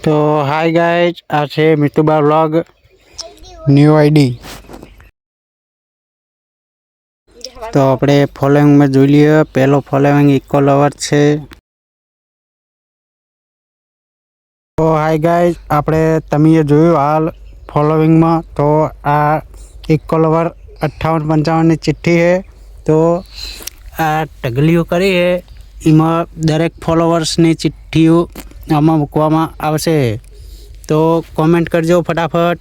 तो hi guys आ छे मितुबा vlog new ID. तो આપણે ફોલોઈંગ में જોઈ લઈએ। પહેલો ફોલોઈંગ ઇકો લવર છે। તો હાય ગાइज આપણે તમે જોયું હાલ ફોલોઈંગ में तो आ ઇકો લવર 58-55 ની ચિઠ્ઠી है। तो आ टगलियो करी है एमां दरेक फॉलोवर्स ની ચિઠ્ઠીઓ आमा મૂકવામાં આવશે। तो कॉमेंट करजो फटाफट।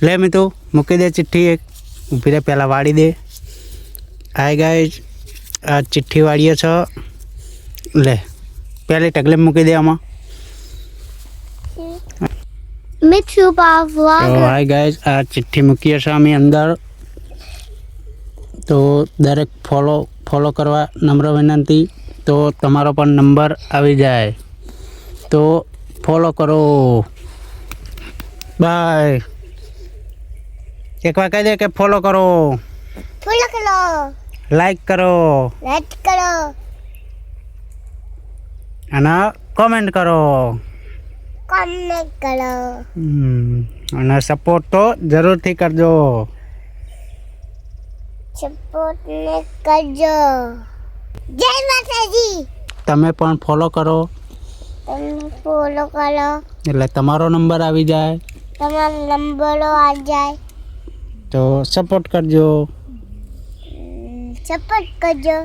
ले मितु मूकी दे चिट्ठी एक ऊभी रे पहला वाड़ी दे। हाय गाइज आ चिट्ठी वाड़ीए छ। ले पहले टगले मूकी दे आमा। मितुबा व्लॉग। तो हाय गाइज आ चिट्ठी मूकीए छ अमे अंदर। तो दरेक फॉलो करवा नम्र विनंती। तो तमारो पण नंबर आवी जाए तो फॉलो करो। बाय। एक बार कह दे के फॉलो करो, लाइक करो અને कमेंट करो અને सपोर्ट तो जरूर थी करजो। जय माताजी। તમે પણ ફોલો કરો એટલે તમારો નંબર આવી જાય। તમારો નંબર આ જાય તો સપોર્ટ કરજો। સપોર્ટ કરજો।